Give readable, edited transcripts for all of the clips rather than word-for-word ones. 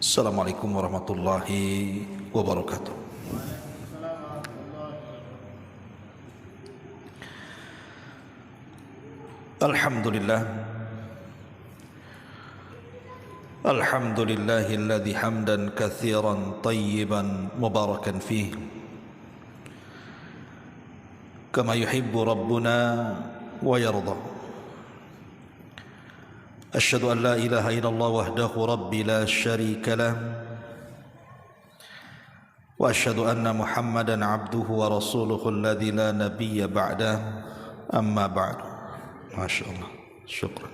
Assalamualaikum warahmatullahi wabarakatuh. Alhamdulillah. Alhamdulillahilladzi hamdan katsiran tayyiban mubarakan fih kama yuhibbu rabbuna wa yarda. Asyhadu an la ilaha illallah wahdahu rabbi la syarika lah wa asyhadu anna Muhammadan abduhu wa rasuluhu alladzi la nabiyya ba'dah, amma ba'du. Masyaallah, syukran.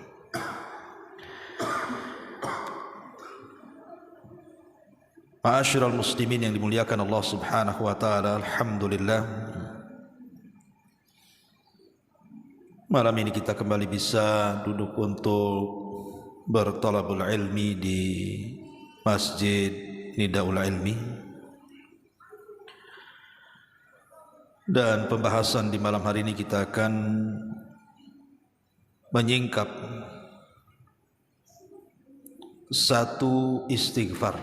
Ma'asyiral muslimin yang dimuliakan Allah Subhanahu wa taala, alhamdulillah malam ini kita kembali bisa duduk untuk bertalabul ilmi di Masjid Nidaul Ilmi, dan pembahasan di malam hari ini kita akan menyingkap satu istighfar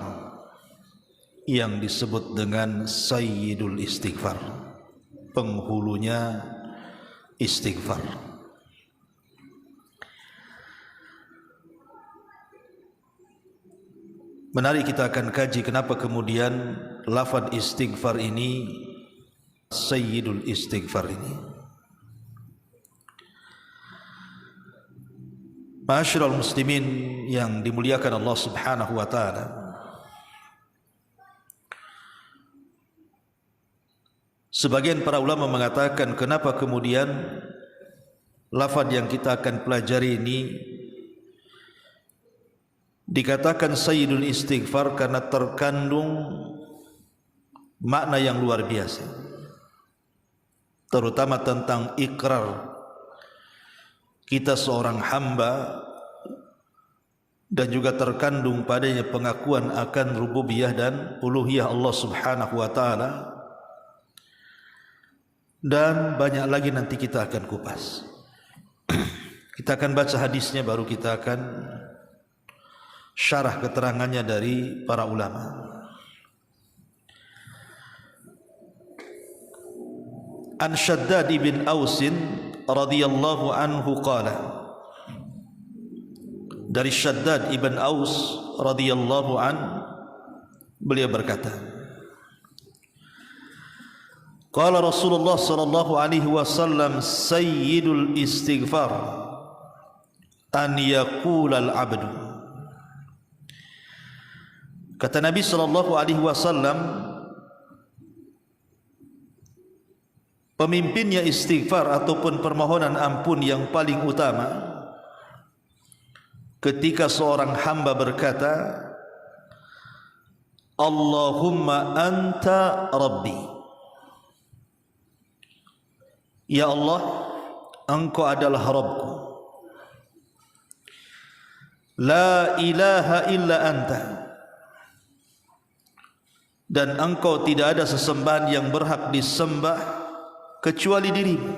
yang disebut dengan Sayyidul Istighfar, penghulunya istighfar. Menarik kita akan kaji kenapa kemudian lafaz istighfar ini Sayyidul Istighfar ini. Ma'asyiral muslimin yang dimuliakan Allah Subhanahu wa taala, sebagian para ulama mengatakan kenapa kemudian lafaz yang kita akan pelajari ini dikatakan Sayyidul Istighfar karena terkandung makna yang luar biasa, terutama tentang ikrar kita seorang hamba, dan juga terkandung padanya pengakuan akan rububiyah dan uluhiyah Allah Subhanahu wa taala, dan banyak lagi nanti kita akan kupas. Kita akan baca hadisnya, baru kita akan syarah keterangannya dari para ulama. An Shaddad bin Ausin radhiyallahu anhu qala, dari Shaddad ibn Aus radhiyallahu an, beliau berkata, qala Rasulullah sallallahu alaihi wasallam, sayyidul istighfar an yaqulal abdu. Kata Nabi sallallahu alaihi wasallam, pemimpinnya istighfar ataupun permohonan ampun yang paling utama ketika seorang hamba berkata, Allahumma anta rabbi, ya Allah, engkau adalah Rabbku, la ilaha illa anta, dan engkau tidak ada sesembahan yang berhak disembah kecuali dirimu,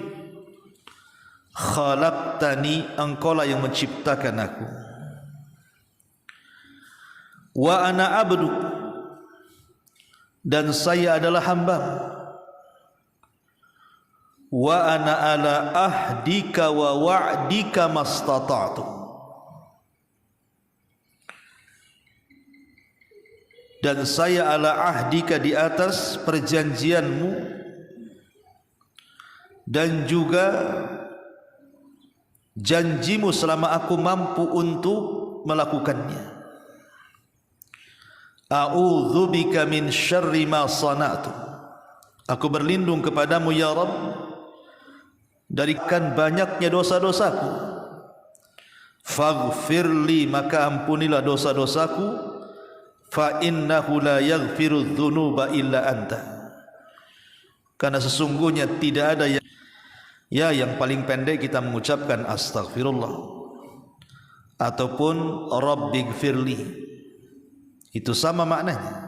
khalaqtani, engkaulah yang menciptakan aku, wa ana abduk, dan saya adalah hambamu, wa ana ala ahdika wa wa'dika mastata'tu, dan saya ala ahdika, di atas perjanjianmu, dan juga janjimu selama aku mampu untuk melakukannya. A'udzubika min syarri ma sana'tu, aku berlindung kepadamu ya Rabb dari banyaknya dosa-dosaku. Faghfirli, maka ampunilah dosa-dosaku. Fa innahu la yaghfiru dzunuba illa anta, karena sesungguhnya tidak ada yang paling pendek kita mengucapkan astaghfirullah ataupun rabbighfirli, itu sama maknanya,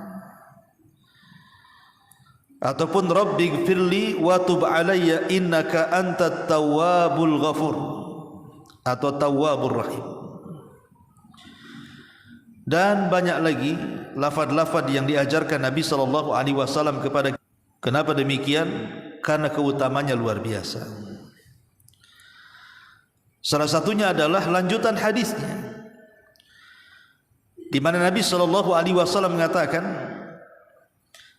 ataupun rabbighfirli wa tub alayya innaka antat tawwabul ghafur atau tawwabur rahim. Dan banyak lagi lafaz-lafaz yang diajarkan Nabi SAW kepada kita. Kenapa demikian? Karena keutamanya luar biasa. Salah satunya adalah lanjutan hadisnya, di mana Nabi SAW mengatakan,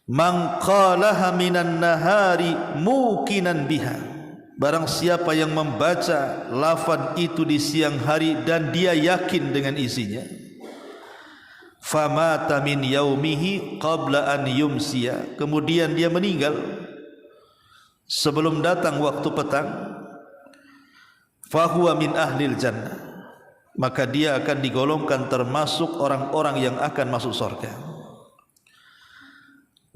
"Man qalaha minan nahari muqinan biha." Barang siapa yang membaca lafaz itu di siang hari dan dia yakin dengan isinya, famata min yaumihi qabla an yumsiya, kemudian dia meninggal sebelum datang waktu petang, fahuwa min ahlil jannah, maka dia akan digolongkan termasuk orang-orang yang akan masuk surga.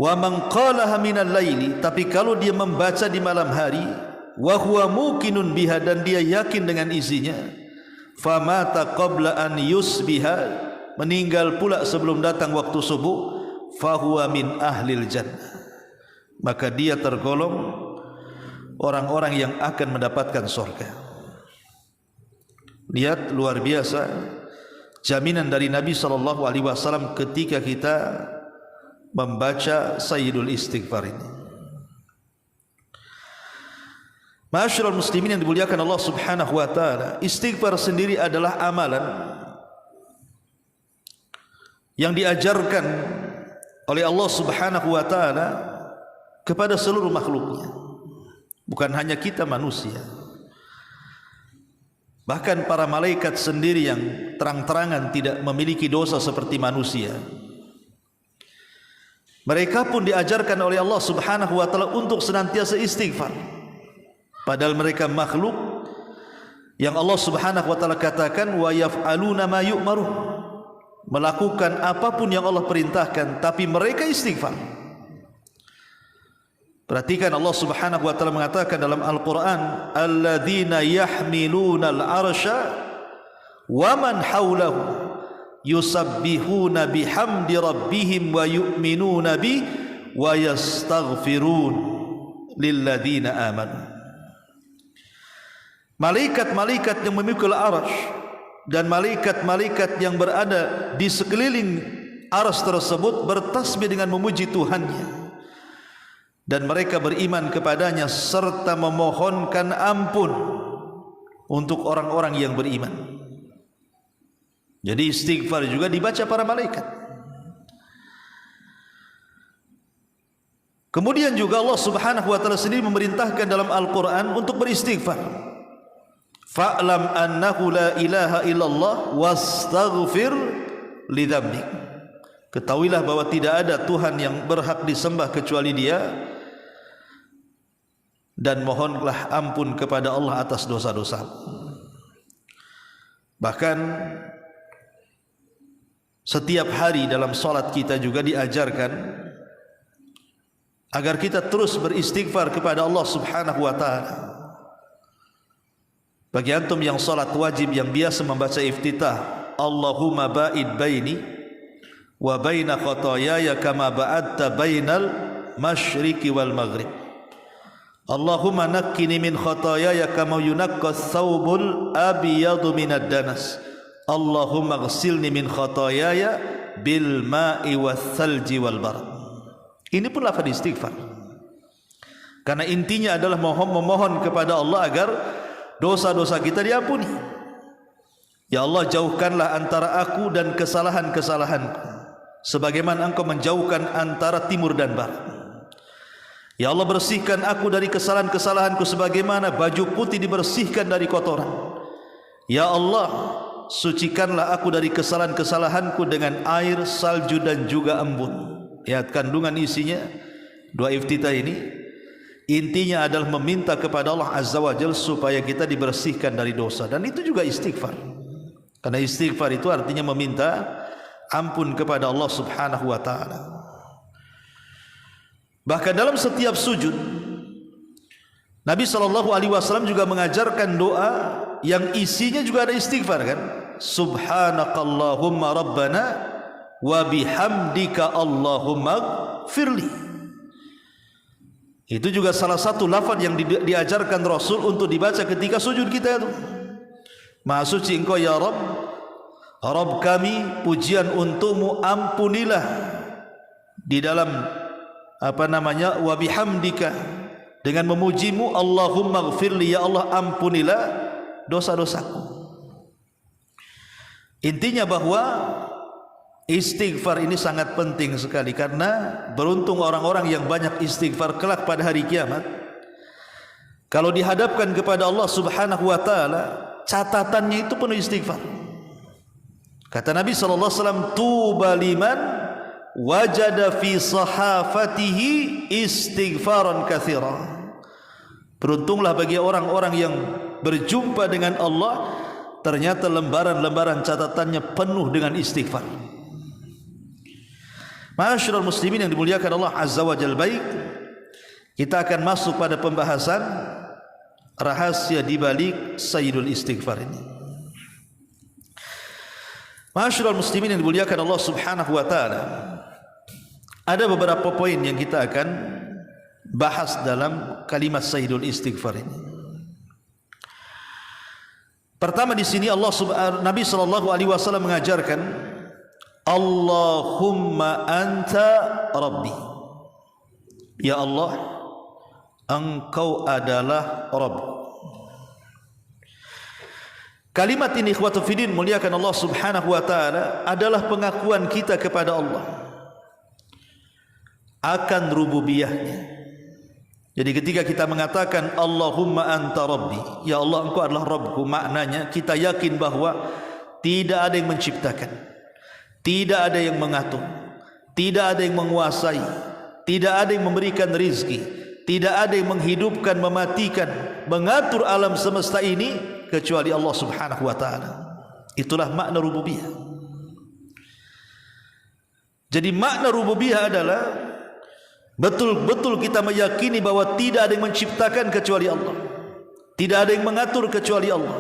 Wa man qalaha minal laili, tapi kalau dia membaca di malam hari, wa huwa muqinun biha, dan dia yakin dengan isinya, famata qabla an yusbiha, meninggal pula sebelum datang waktu subuh, fahuwa min ahlil jannah, maka dia tergolong orang-orang yang akan mendapatkan surga. Lihat, luar biasa jaminan dari Nabi SAW ketika kita membaca Sayyidul Istighfar ini. Ma'asyiral muslimin yang dimuliakan Allah Subhanahu wa taala, istighfar sendiri adalah amalan yang diajarkan oleh Allah Subhanahu wa taala kepada seluruh makhluknya, bukan hanya kita manusia. Bahkan para malaikat sendiri yang terang-terangan tidak memiliki dosa seperti manusia, mereka pun diajarkan oleh Allah Subhanahu wa taala untuk senantiasa istighfar, padahal mereka makhluk yang Allah Subhanahu wa taala katakan wa yaf'aluna ma yu'maru, melakukan apapun yang Allah perintahkan, tapi mereka istighfar. Perhatikan, Allah Subhanahu wa taala mengatakan dalam Al-Qur'an, alladzina yahmilunal arsya wa man haulahu yusabbihuna bihamdi rabbihim wa yu'minuna bi wa yastaghfirun lilladzina amanu. Malaikat-malaikat yang memikul arsy dan malaikat-malaikat yang berada di sekeliling arsy tersebut bertasbih dengan memuji Tuhannya, dan mereka beriman kepadanya serta memohonkan ampun untuk orang-orang yang beriman. Jadi istighfar juga dibaca para malaikat. Kemudian juga Allah Subhanahu wa taala sendiri memerintahkan dalam Al-Qur'an untuk beristighfar. Fa'lam annahu la ilaha illallah wastaghfir lidzambik. Ketahuilah bahwa tidak ada Tuhan yang berhak disembah kecuali Dia, dan mohonlah ampun kepada Allah atas dosa-dosa. Bahkan setiap hari dalam salat kita juga diajarkan agar kita terus beristighfar kepada Allah Subhanahu wa taala. Bagi antum yang salat wajib yang biasa membaca iftitah, Allahumma ba'id baini wa baina khotoyaya kama ba'adta bainal masyriqi wal maghrib. Allahumma nakkini min khotoyaya kama yunakkas thawbul abiyadu minad danas. Allahumma ghsilni min khotoyaya bil ma'i was salji wal barad. Ini pun lafaz istighfar, karena intinya adalah memohon kepada Allah agar dosa-dosa kita diampuni. Ya Allah, jauhkanlah antara aku dan kesalahan-kesalahanku sebagaimana Engkau menjauhkan antara timur dan barat. Ya Allah, bersihkan aku dari kesalahan-kesalahanku sebagaimana baju putih dibersihkan dari kotoran. Ya Allah, sucikanlah aku dari kesalahan-kesalahanku dengan air, salju dan juga embun. Lihat kandungan isinya doa iftitah ini. Intinya adalah meminta kepada Allah Azza wa Jalla supaya kita dibersihkan dari dosa, dan itu juga istighfar. Karena istighfar itu artinya meminta ampun kepada Allah Subhanahu wa taala. Bahkan dalam setiap sujud Nabi SAW juga mengajarkan doa yang isinya juga ada istighfar, kan? Subhanakallahumma rabbana wa bihamdika Allahumma firli. Itu juga salah satu lafaz yang diajarkan Rasul untuk dibaca ketika sujud kita itu. Maha suci Engkau ya Rabb, Rabb kami, pujian untukmu, ampunilah di dalam wa bihamdika, dengan memujimu, Allahumma gfirli, ya Allah ampunilah dosa-dosaku. Intinya bahwa istighfar ini sangat penting sekali, karena beruntung orang-orang yang banyak istighfar kelak pada hari kiamat. Kalau dihadapkan kepada Allah Subhanahu wa taala, catatannya itu penuh istighfar. Kata Nabi sallallahu alaihi wasallam, tuba liman wajada fi sahafatihi istighfaran katsira. Beruntunglah bagi orang-orang yang berjumpa dengan Allah, ternyata lembaran-lembaran catatannya penuh dengan istighfar. Ma'asyiral muslimin yang dimuliakan Allah Azza wa Jalla, baik, kita akan masuk pada pembahasan rahasia di balik Sayyidul Istighfar ini. Ma'asyiral muslimin yang dimuliakan Allah Subhanahu wa taala, ada beberapa poin yang kita akan bahas dalam kalimat Sayyidul Istighfar ini. Pertama di sini Nabi sallallahu alaihi wasallam mengajarkan, Allahumma anta rabbi. Ya Allah, engkau adalah Rabb. Kalimat ini ikhwatu fiddin muliakan Allah Subhanahu wa taala adalah pengakuan kita kepada Allah akan rububiyahnya. Jadi ketika kita mengatakan Allahumma anta rabbi, ya Allah engkau adalah Rabbku, maknanya kita yakin bahwa tidak ada yang menciptakan, tidak ada yang mengatur, tidak ada yang menguasai, tidak ada yang memberikan rizki, tidak ada yang menghidupkan, mematikan, mengatur alam semesta ini kecuali Allah Subhanahu wa taala. Itulah makna rububiyah. Jadi makna rububiyah adalah betul-betul kita meyakini bahwa tidak ada yang menciptakan kecuali Allah, tidak ada yang mengatur kecuali Allah,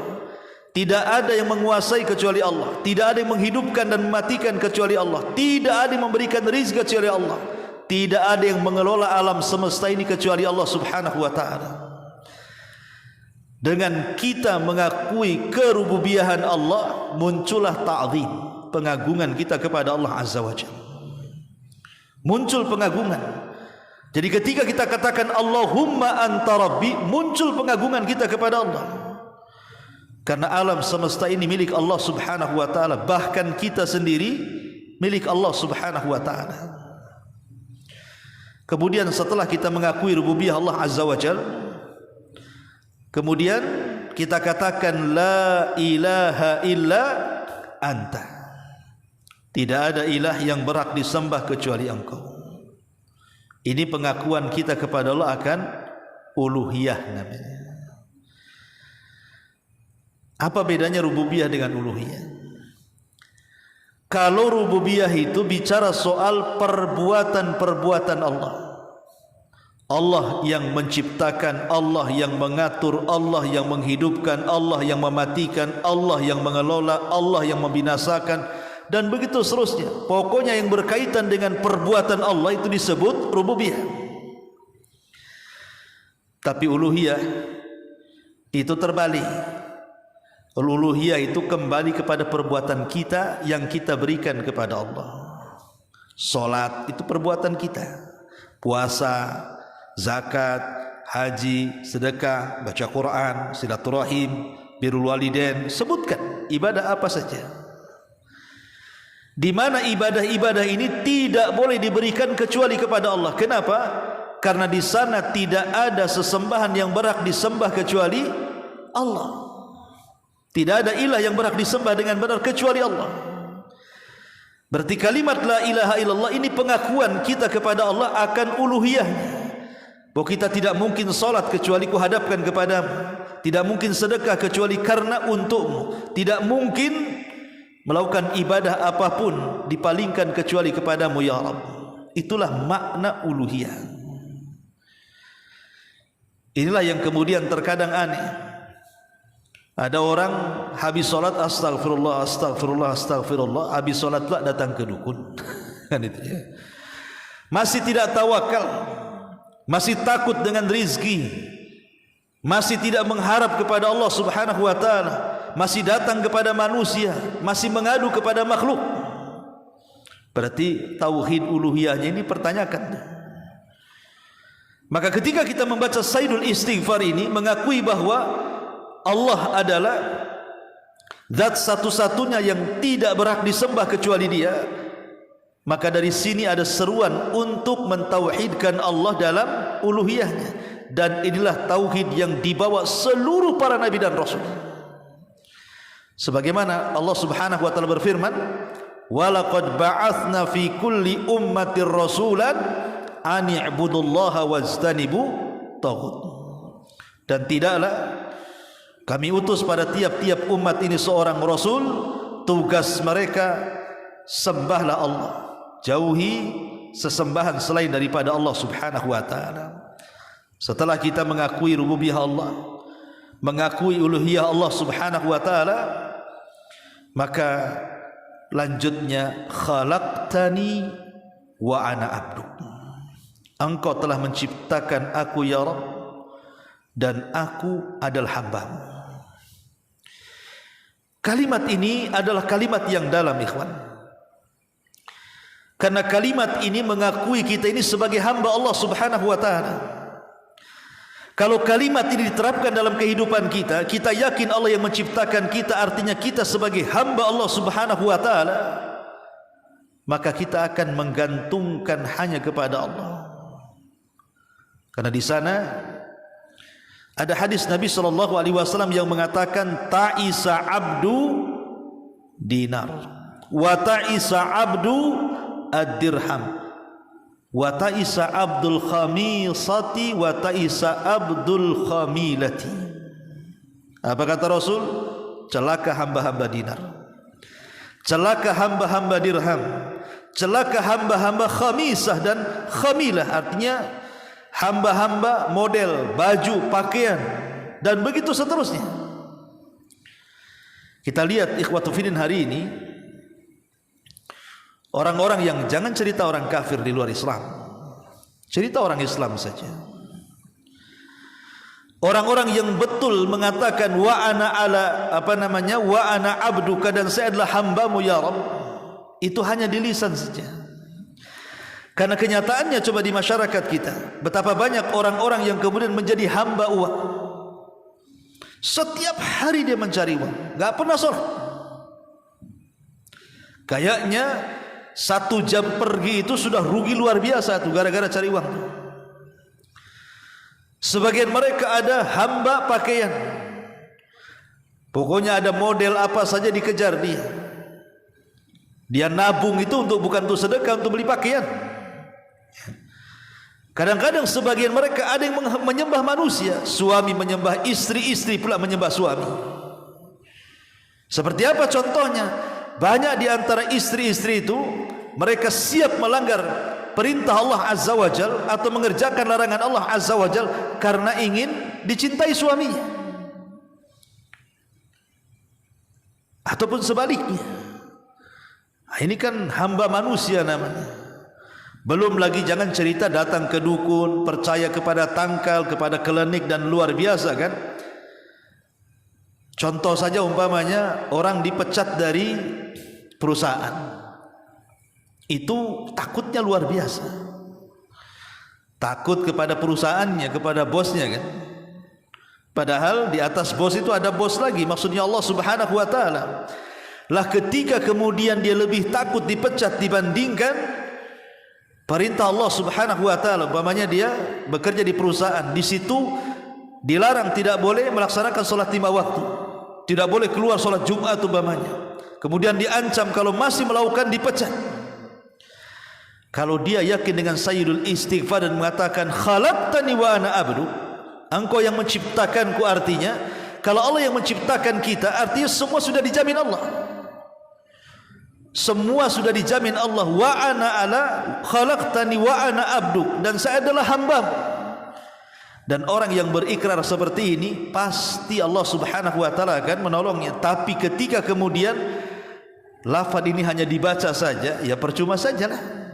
tidak ada yang menguasai kecuali Allah, tidak ada yang menghidupkan dan mematikan kecuali Allah, tidak ada yang memberikan rezeki kecuali Allah, tidak ada yang mengelola alam semesta ini kecuali Allah Subhanahu wa taala. Dengan kita mengakui kerububiyahan Allah, muncullah ta'zim, pengagungan kita kepada Allah Azza wa Jalla. Muncul pengagungan. Jadi ketika kita katakan Allahumma anta rabbi, muncul pengagungan kita kepada Allah. Karena alam semesta ini milik Allah Subhanahu wa taala, bahkan kita sendiri milik Allah Subhanahu wa taala. Kemudian setelah kita mengakui rububiyah Allah Azza wa Jalla, kemudian kita katakan la ilaha illa anta. Tidak ada ilah yang berhak disembah kecuali engkau. Ini pengakuan kita kepada Allah akan uluhiyah namanya. Apa bedanya rububiyah dengan uluhiyah? Kalau rububiyah itu bicara soal perbuatan-perbuatan Allah. Allah yang menciptakan, Allah yang mengatur, Allah yang menghidupkan, Allah yang mematikan, Allah yang mengelola, Allah yang membinasakan, dan begitu seterusnya. Pokoknya yang berkaitan dengan perbuatan Allah itu disebut rububiyah. Tapi uluhiyah itu terbalik. Uluhiyah itu kembali kepada perbuatan kita yang kita berikan kepada Allah. Salat itu perbuatan kita, puasa, zakat, haji, sedekah, baca Quran, silaturahim, birrul walidain, sebutkan ibadah apa saja. Di mana ibadah-ibadah ini tidak boleh diberikan kecuali kepada Allah. Kenapa? Karena di sana tidak ada sesembahan yang berhak disembah kecuali Allah. Tidak ada ilah yang berhak disembah dengan benar kecuali Allah. Berarti kalimat la ilaha illallah ini pengakuan kita kepada Allah akan uluhiyahnya. Bahwa kita tidak mungkin salat kecuali kuhadapkan kepadamu, tidak mungkin sedekah kecuali karena untukmu, tidak mungkin melakukan ibadah apapun dipalingkan kecuali kepadamu ya Rabb. Itulah makna uluhiyah. Inilah yang kemudian terkadang aneh. Ada orang habis salat astagfirullah, astagfirullah, astagfirullah, habis salat pula datang ke dukun. Kan itu ya. Masih tidak tawakal, masih takut dengan rizki, masih tidak mengharap kepada Allah Subhanahu wa taala, masih datang kepada manusia, masih mengadu kepada makhluk. Berarti tauhid uluhiyahnya ini pertanyakan. Maka ketika kita membaca Sayyidul Istighfar ini, mengakui bahwa Allah adalah zat satu-satunya yang tidak berhak disembah kecuali Dia, maka dari sini ada seruan untuk mentauhidkan Allah dalam uluhiyahnya. Dan inilah tauhid yang dibawa seluruh para nabi dan rasul. Sebagaimana Allah Subhanahu wa taala berfirman, "Walaqad ba'atsna fi kulli ummatir rasulan an i'budullaha wajtanibu taghut." Dan tidaklah kami utus pada tiap-tiap umat ini seorang rasul, tugas mereka sembahlah Allah, jauhi sesembahan selain daripada Allah Subhanahu wa taala. Setelah kita mengakui rububiyah Allah, mengakui uluhiyah Allah Subhanahu wa taala, maka lanjutnya, khalaqtani wa ana abduk. Engkau telah menciptakan aku ya Rabb, dan aku adalah hamba-Mu. Kalimat ini adalah kalimat yang dalam, ikhwan. Karena kalimat ini mengakui kita ini sebagai hamba Allah Subhanahu wa taala. Kalau kalimat ini diterapkan dalam kehidupan kita, kita yakin Allah yang menciptakan kita, artinya kita sebagai hamba Allah Subhanahu wa taala, maka kita akan menggantungkan hanya kepada Allah. Karena di sana ada hadis Nabi sallallahu alaihi wasallam yang mengatakan, ta'isa abdu dinar wa ta'isa abdu ad-dirham wa ta'isa abdul khamisati wa ta'isa abdul khamilati. Apa kata Rasul? Celaka hamba-hamba dinar, celaka hamba-hamba dirham, celaka hamba-hamba khamisah dan khamilah, artinya hamba-hamba model baju, pakaian, dan begitu seterusnya. Kita lihat ikhwatu fillah hari ini, orang-orang yang, jangan cerita orang kafir di luar Islam, cerita orang Islam saja. Orang-orang yang betul mengatakan wa ana wa ana abduka, dan saya adalah hamba-Mu ya Rabb, itu hanya di lisan saja. Karena kenyataannya coba di masyarakat kita, betapa banyak orang-orang yang kemudian menjadi hamba uang. Setiap hari dia mencari uang, gak pernah sholat. Kayaknya 1 jam pergi itu sudah rugi luar biasa tuh, gara-gara cari uang. Sebagian mereka ada hamba pakaian, pokoknya ada model apa saja dikejar dia. Dia nabung itu bukan untuk sedekah, untuk beli pakaian. Kadang-kadang sebagian mereka ada yang menyembah manusia, suami menyembah istri, istri pula menyembah suami. Seperti apa contohnya? Banyak di antara istri-istri itu, mereka siap melanggar perintah Allah Azza wa Jal atau mengerjakan larangan Allah Azza wa Jal karena ingin dicintai suaminya, ataupun sebaliknya. Nah, ini kan hamba manusia namanya. Belum lagi jangan cerita datang ke dukun, percaya kepada tangkal, kepada klinik, dan luar biasa kan. Contoh saja umpamanya orang dipecat dari perusahaan, itu takutnya luar biasa, takut kepada perusahaannya, kepada bosnya kan. Padahal di atas bos itu ada bos lagi, maksudnya Allah Subhanahu wa taala. Lah ketika kemudian dia lebih takut dipecat dibandingkan perintah Allah Subhanahu wa taala, umpamanya dia bekerja di perusahaan, di situ dilarang, tidak boleh melaksanakan salat 5 waktu, tidak boleh keluar salat Jumat umpamanya. Kemudian diancam kalau masih melakukan dipecat. Kalau dia yakin dengan Sayyidul Istighfar dan mengatakan khalaqtani wa ana abdu, engkau yang menciptakanku, artinya kalau Allah yang menciptakan kita, artinya semua sudah dijamin Allah. Semua sudah dijamin Allah. Wa ana khalaqtani wa ana abduk, dan saya adalah hamba-Mu. Dan orang yang berikrar seperti ini, pasti Allah Subhanahu wa taala akan menolongnya. Tapi ketika kemudian lafaz ini hanya dibaca saja, ya percuma sajalah.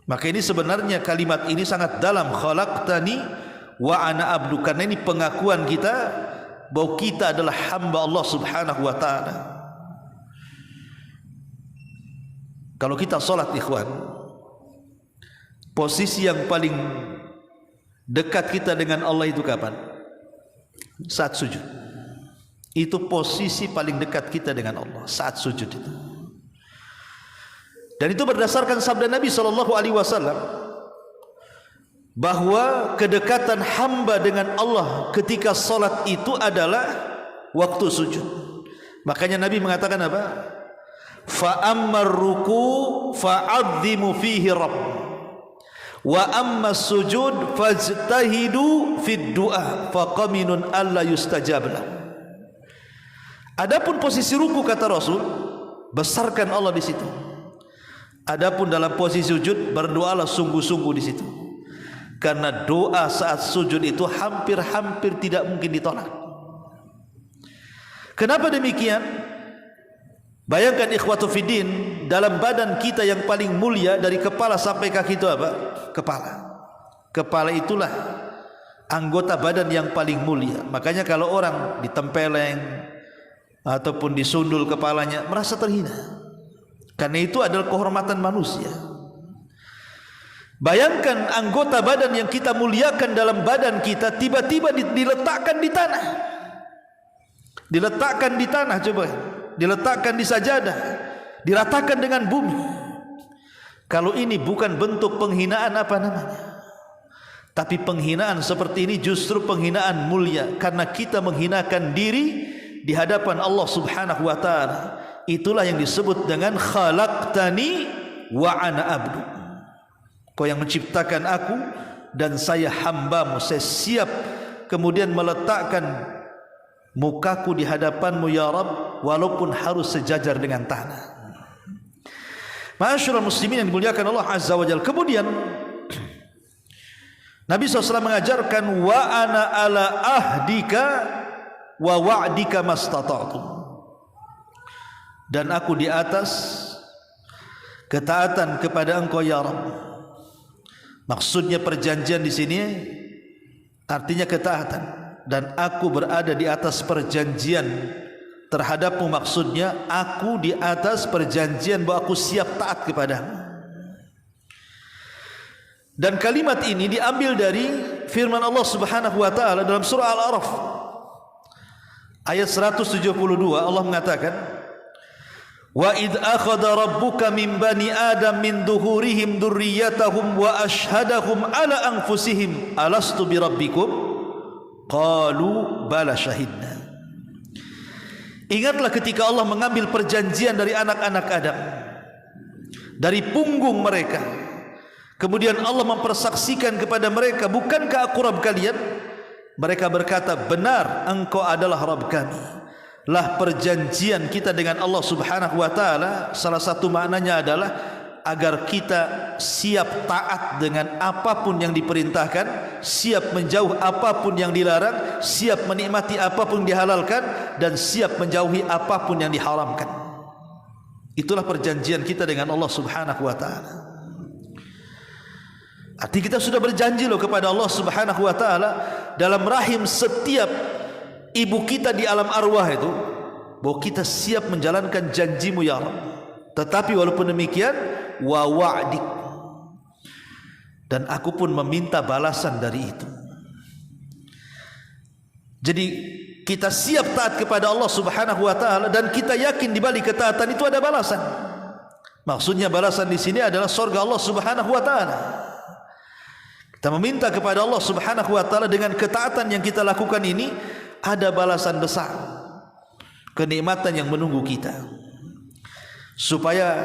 Maka ini sebenarnya kalimat ini sangat dalam, khalaqtani wa ana abduk, karena ini pengakuan kita bahwa kita adalah hamba Allah Subhanahu wa taala. Kalau kita salat ikhwan, posisi yang paling dekat kita dengan Allah itu kapan? Saat sujud. Itu posisi paling dekat kita dengan Allah, saat sujud itu. Dan itu berdasarkan sabda Nabi SAW, bahwa kedekatan hamba dengan Allah ketika salat itu adalah waktu sujud. Makanya Nabi mengatakan apa? Fa ammar ruku fa'azzimu fihi rabb, wa amma sujud fajtahidu fid du'a faqaminun alla yustajab lahu. Adapun posisi ruku kata Rasul, besarkan Allah di situ. Adapun dalam posisi sujud, berdoalah sungguh-sungguh di situ. Karena doa saat sujud itu hampir-hampir tidak mungkin ditolak. Kenapa demikian? Bayangkan ikhwatu fiddin, dalam badan kita yang paling mulia dari kepala sampai kaki itu apa? Kepala. Kepala itulah anggota badan yang paling mulia. Makanya kalau orang ditempeleng ataupun disundul kepalanya merasa terhina, karena itu adalah kehormatan manusia. Bayangkan anggota badan yang kita muliakan dalam badan kita tiba-tiba diletakkan di tanah. Diletakkan di tanah, coba. Diletakkan di sajadah, diratakan dengan bumi. Kalau ini bukan bentuk penghinaan apa namanya? Tapi penghinaan seperti ini justru penghinaan mulia, karena kita menghinakan diri di hadapan Allah Subhanahu wa taala. Itulah yang disebut dengan khalaqtani wa ana abdu. Kau yang menciptakan aku dan saya hambamu. Saya siap kemudian meletakkan mukaku di hadapanmu ya Rabb, walaupun harus sejajar dengan tanah. Ma'asyiral muslimin yang dimuliakan Allah Azza wa Jalla. Kemudian Nabi SAW mengajarkan wa ana ala ahdika wa wa'dika mastata'tu, dan aku di atas ketaatan kepada engkau ya Rabb. Maksudnya perjanjian di sini artinya ketaatan, dan aku berada di atas perjanjian terhadapmu. Maksudnya aku di atas perjanjian bahwa aku siap taat kepadamu. Dan kalimat ini diambil dari firman Allah Subhanahu wa taala dalam surah Al-A'raf ayat 172. Allah mengatakan, wa id akhadha rabbuka min bani adam min duhurihim dzurriyyatahum wa ashhadahum ala anfusihim alastu bi rabbikum qalu bala syahidna. Ingatlah ketika Allah mengambil perjanjian dari anak-anak Adam dari punggung mereka, kemudian Allah mempersaksikan kepada mereka, bukankah aku Rabb kalian? Mereka berkata, benar, engkau adalah Rabb kami. Lah perjanjian kita dengan Allah Subhanahu wa taala, salah satu maknanya adalah agar kita siap taat dengan apapun yang diperintahkan, siap menjauh apapun yang dilarang, siap menikmati apapun yang dihalalkan, dan siap menjauhi apapun yang diharamkan. Itulah perjanjian kita dengan Allah Subhanahu wa taala. Arti kita sudah berjanji loh kepada Allah Subhanahu wa taala dalam rahim setiap ibu kita di alam arwah itu, bahwa kita siap menjalankan janjimu ya Rabb. Tetapi walaupun demikian, wa wa'dik, dan aku pun meminta balasan dari itu. Jadi kita siap taat kepada Allah Subhanahu wa taala, dan kita yakin di balik ketaatan itu ada balasan. Maksudnya balasan di sini adalah surga Allah Subhanahu wa taala. Kita meminta kepada Allah Subhanahu wa taala dengan ketaatan yang kita lakukan ini ada balasan besar, kenikmatan yang menunggu kita. Supaya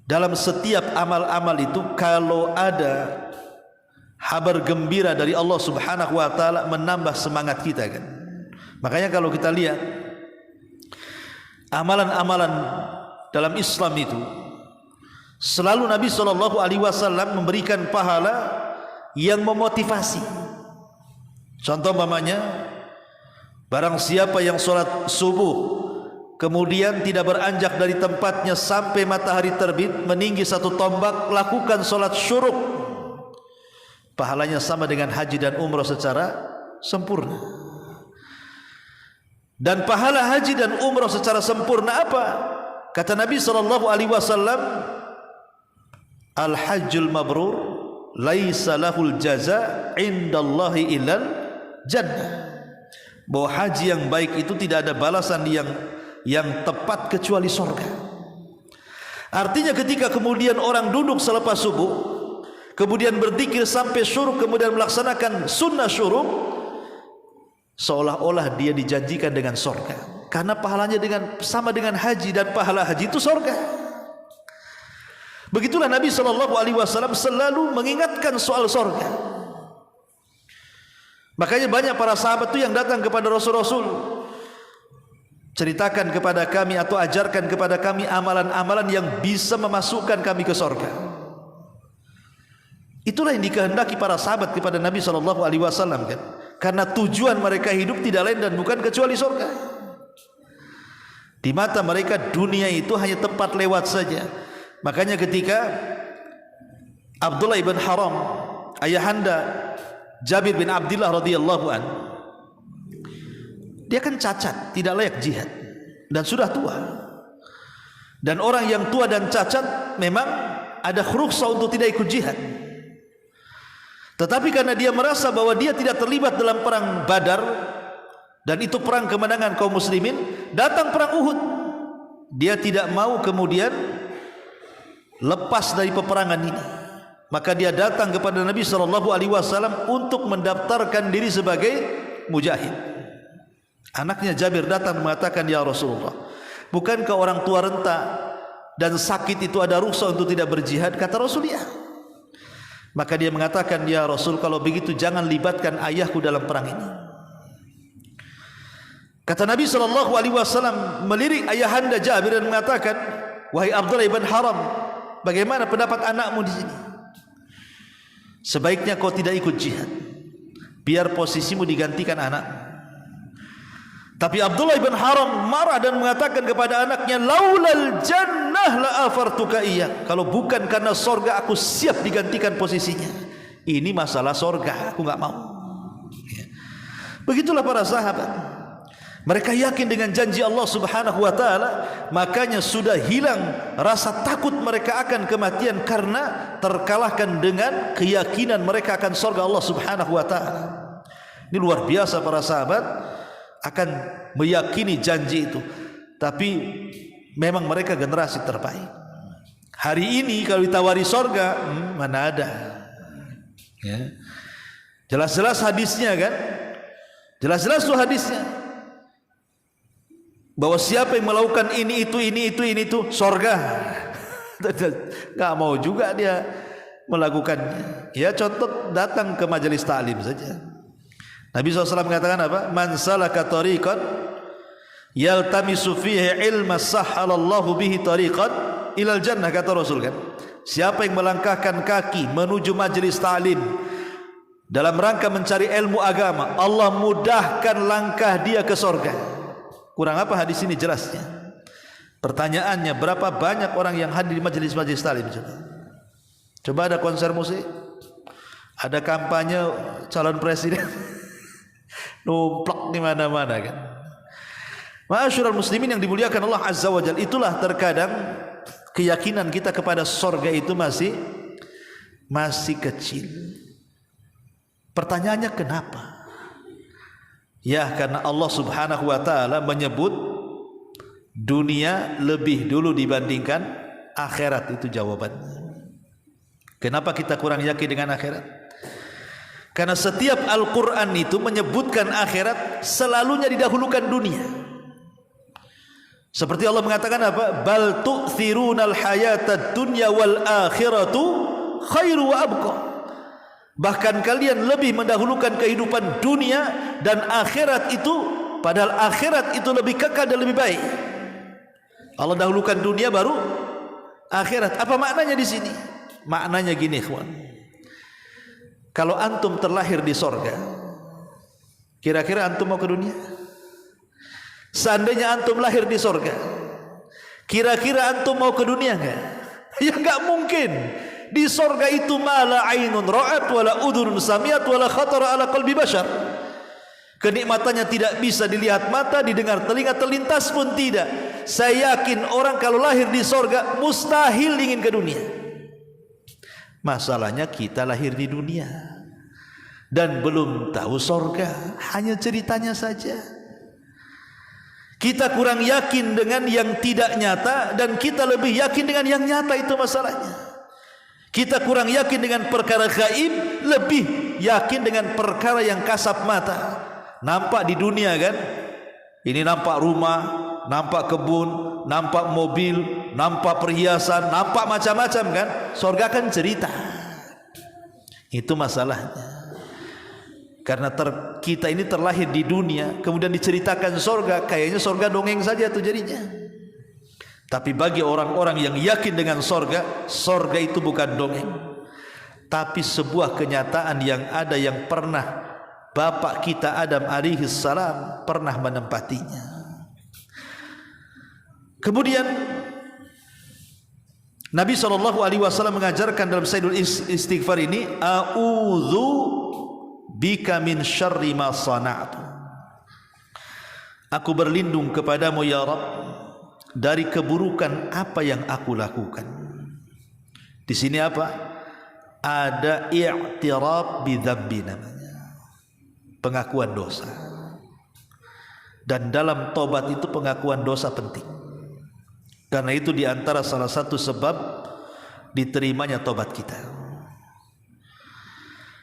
dalam setiap amal-amal itu kalau ada kabar gembira dari Allah Subhanahu wa taala, menambah semangat kita kan. Makanya kalau kita lihat amalan-amalan dalam Islam itu, selalu Nabi SAW memberikan pahala yang memotivasi. Contoh umpamanya, barang siapa yang sholat subuh kemudian tidak beranjak dari tempatnya sampai matahari terbit meninggi 1 tombak, lakukan sholat syuruk, pahalanya sama dengan haji dan umrah secara sempurna. Dan pahala haji dan umrah secara sempurna apa? Kata Nabi SAW, al-hajjul mabrur laisa lahul jaza indallahi illal jannah. Bahwa haji yang baik itu tidak ada balasan yang tepat kecuali surga. Artinya ketika kemudian orang duduk selepas subuh, kemudian berzikir sampai syuruk, kemudian melaksanakan sunnah syuruk, seolah-olah dia dijanjikan dengan surga, karena pahalanya sama dengan haji, dan pahala haji itu surga. Begitulah Nabi SAW selalu mengingatkan soal surga. Makanya banyak para sahabat itu yang datang kepada Rasul-Rasul, ceritakan kepada kami atau ajarkan kepada kami amalan-amalan yang bisa memasukkan kami ke surga. Itulah yang dikehendaki para sahabat kepada Nabi SAW, kan? Karena tujuan mereka hidup tidak lain dan bukan kecuali surga. Di mata mereka dunia itu hanya tempat lewat saja. Makanya ketika Abdullah ibn Haram, ayahanda Jabir bin Abdullah radhiyallahu an, dia kan cacat, tidak layak jihad dan sudah tua. Dan orang yang tua dan cacat memang ada rukhsah untuk tidak ikut jihad. Tetapi karena dia merasa bahwa dia tidak terlibat dalam perang Badar, dan itu perang kemenangan kaum muslimin, datang perang Uhud, dia tidak mau kemudian lepas dari peperangan ini. Maka dia datang kepada Nabi SAW untuk mendaftarkan diri sebagai mujahid. Anaknya Jabir datang mengatakan, ya Rasulullah, bukankah orang tua renta dan sakit itu ada rukhsah untuk tidak berjihad? Kata Rasul, ya. Maka dia mengatakan, ya Rasul, kalau begitu jangan libatkan ayahku dalam perang ini. Kata Nabi SAW melirik ayahanda Jabir dan mengatakan, wahai Abdullah ibn Haram, bagaimana pendapat anakmu di sini? Sebaiknya kau tidak ikut jihad, biar posisimu digantikan anak. Tapi Abdullah ibn Haram marah dan mengatakan kepada anaknya, laulal jannah la afartuka iya. Kalau bukan karena sorga, aku siap digantikan posisinya. Ini masalah sorga, aku nggak mau. Begitulah para sahabat. Mereka yakin dengan janji Allah Subhanahu wa ta'ala, makanya sudah hilang rasa takut mereka akan kematian karena terkalahkan dengan keyakinan mereka akan surga Allah Subhanahu wa ta'ala. Ini luar biasa para sahabat akan meyakini janji itu. Tapi memang mereka generasi terbaik. Hari ini kalau ditawari surga, mana ada, ya. Jelas-jelas hadisnya, kan? Jelas-jelas itu hadisnya, bahwa siapa yang melakukan ini itu surga. Nggak mau juga dia melakukannya. Ya, contoh datang ke majelis ta'lim saja. Nabi SAW mengatakan apa? Man salaka tariqan yaltamisu fihi ilma sahhalallahu bihi tariqan ilal jannah, kata Rasul, kan? Siapa yang melangkahkan kaki menuju majelis ta'lim dalam rangka mencari ilmu agama, Allah mudahkan langkah dia ke surga. Kurang apa hadis ini jelasnya? Pertanyaannya, berapa banyak orang yang hadir di majelis-majelis ta'lim? Coba ada konser musik, ada kampanye calon presiden, numplak di mana-mana, kan? Ma'asyiral muslimin yang dimuliakan Allah Azza wa Jalla, itulah terkadang keyakinan kita kepada surga itu masih kecil. Pertanyaannya kenapa? Ya, karena Allah Subhanahu wa ta'ala menyebut dunia lebih dulu dibandingkan akhirat, itu jawabannya. Kenapa kita kurang yakin dengan akhirat? Karena setiap Al-Quran itu menyebutkan akhirat, selalunya didahulukan dunia. Seperti Allah mengatakan apa? Bal tu'thirunal hayatad dunya wal akhiratu khairu wa abqa. Bahkan kalian lebih mendahulukan kehidupan dunia dan akhirat itu, padahal akhirat itu lebih kekal dan lebih baik. Allah dahulukan dunia baru akhirat. Apa maknanya di sini? Maknanya gini, ikhwan. Kalau antum terlahir di sorga, kira-kira antum mau ke dunia? Seandainya antum lahir di sorga, kira-kira antum mau ke dunia enggak? Ya enggak mungkin. Di sorga itu ma la ainun ra'at wala udhunun sami'at wala khatara ala qalbi bashar. Kenikmatannya tidak bisa dilihat mata, didengar telinga, terlintas pun tidak. Saya yakin orang kalau lahir di sorga mustahil ingin ke dunia. Masalahnya kita lahir di dunia dan belum tahu sorga, hanya ceritanya saja. Kita kurang yakin dengan yang tidak nyata dan kita lebih yakin dengan yang nyata, itu masalahnya. Kita kurang yakin dengan perkara gaib, lebih yakin dengan perkara yang kasat mata. Nampak di dunia kan, ini nampak rumah, nampak kebun, nampak mobil, nampak perhiasan, nampak macam-macam kan. Surga kan cerita. Itu masalahnya. Karena kita ini terlahir di dunia, kemudian diceritakan surga, kayaknya surga dongeng saja tuh jadinya. Tapi bagi orang-orang yang yakin dengan surga, surga itu bukan dongeng, tapi sebuah kenyataan yang ada, yang pernah Bapak kita Adam alaihi salam pernah menempatinya. Kemudian Nabi SAW mengajarkan dalam Sayyidul Istighfar ini, a'udzu bika min syarri ma sana'tu. Aku berlindung kepadamu ya Rabb dari keburukan apa yang aku lakukan. Di sini apa? Ada i'tiraf bi dzambi namanya, pengakuan dosa. Dan dalam tobat itu pengakuan dosa penting. Karena itu diantara salah satu sebab diterimanya tobat kita.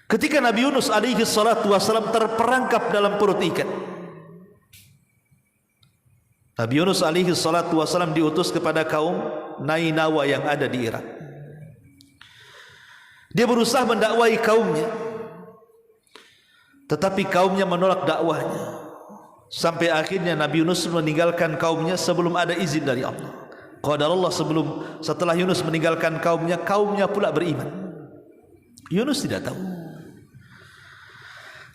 Ketika Nabi Yunus alaihi salatu wassalam terperangkap dalam perut ikan, Nabi Yunus alaihi salatu wassalam diutus kepada kaum Nainawa yang ada di Irak. Dia berusaha mendakwai kaumnya, tetapi kaumnya menolak dakwahnya. Sampai akhirnya Nabi Yunus meninggalkan kaumnya sebelum ada izin dari Allah. Qadarullah, setelah Yunus meninggalkan kaumnya pula beriman. Yunus tidak tahu.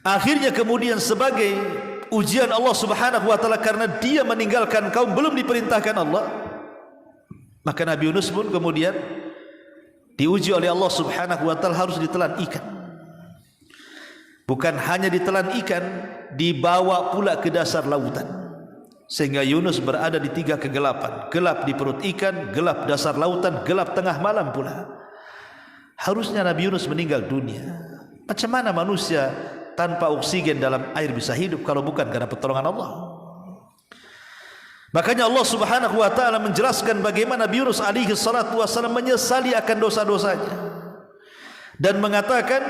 Akhirnya kemudian sebagai ujian Allah Subhanahu wa taala, karena dia meninggalkan kaum, belum diperintahkan Allah, maka Nabi Yunus pun kemudian diuji oleh Allah Subhanahu wa taala, harus ditelan ikan. Bukan hanya ditelan ikan, dibawa pula ke dasar lautan, sehingga Yunus berada di 3 kegelapan. Gelap di perut ikan, gelap dasar lautan, gelap tengah malam pula. Harusnya Nabi Yunus meninggal dunia. Macam mana manusia tanpa oksigen dalam air bisa hidup kalau bukan karena pertolongan Allah? Makanya Allah Subhanahu wa taala menjelaskan bagaimana Nabi Yunus alaihi salatu wasallam menyesali akan dosa-dosanya dan mengatakan,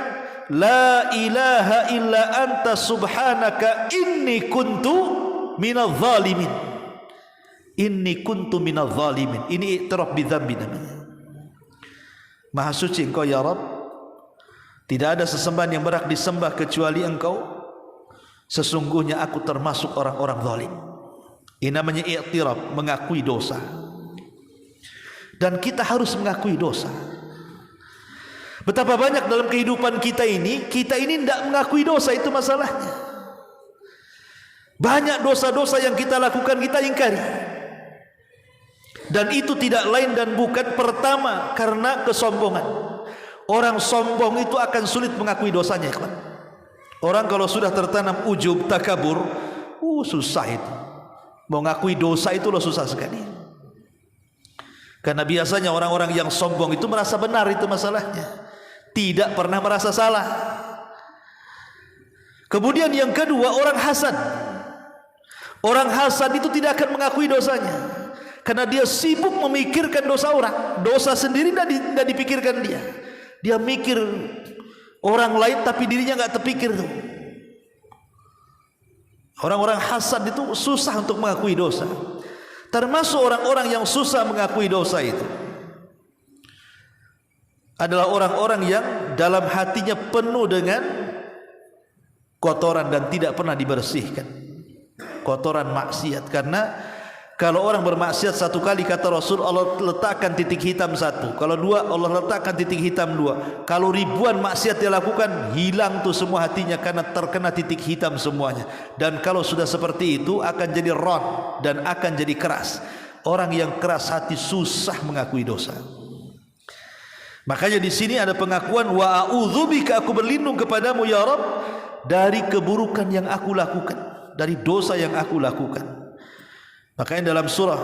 la ilaha illa anta subhanaka inni kuntu minadh zalimin. Inni kuntu minadh zalimin. Ini i'tiraf bi dzambi namanya. Maha suci Engkau ya Rabb, tidak ada sesembahan yang berhak disembah kecuali Engkau. Sesungguhnya aku termasuk orang-orang zalim. Ini namanya i'tiraf, mengakui dosa. Dan kita harus mengakui dosa. Betapa banyak dalam kehidupan kita ini tidak mengakui dosa, itu masalahnya. Banyak dosa-dosa yang kita lakukan kita ingkari. Dan itu tidak lain dan bukan, pertama karena kesombongan. Orang sombong itu akan sulit mengakui dosanya, ikhwan. Orang kalau sudah tertanam ujub, takabur, susah itu. Mau ngakui dosa itu loh susah sekali. Karena biasanya orang-orang yang sombong itu merasa benar, itu masalahnya. Tidak pernah merasa salah. Kemudian yang kedua, orang hasad. Orang hasad itu tidak akan mengakui dosanya, karena dia sibuk memikirkan dosa orang. Dosa sendiri tidak dipikirkan dia. Dia mikir orang lain tapi dirinya nggak terpikir tuh. Orang-orang hasad itu susah untuk mengakui dosa. Termasuk orang-orang yang susah mengakui dosa itu adalah orang-orang yang dalam hatinya penuh dengan kotoran dan tidak pernah dibersihkan. Kotoran maksiat. Karena kalau orang bermaksiat satu kali, kata Rasul, Allah letakkan titik hitam 1. Kalau 2, Allah letakkan titik hitam 2. Kalau ribuan maksiat dia lakukan, hilang tuh semua hatinya karena terkena titik hitam semuanya. Dan kalau sudah seperti itu akan jadi ron dan akan jadi keras. Orang yang keras hati susah mengakui dosa. Makanya di sini ada pengakuan wa a'udzubika, aku berlindung kepadamu ya Rabb dari keburukan yang aku lakukan, dari dosa yang aku lakukan. Makanya dalam surah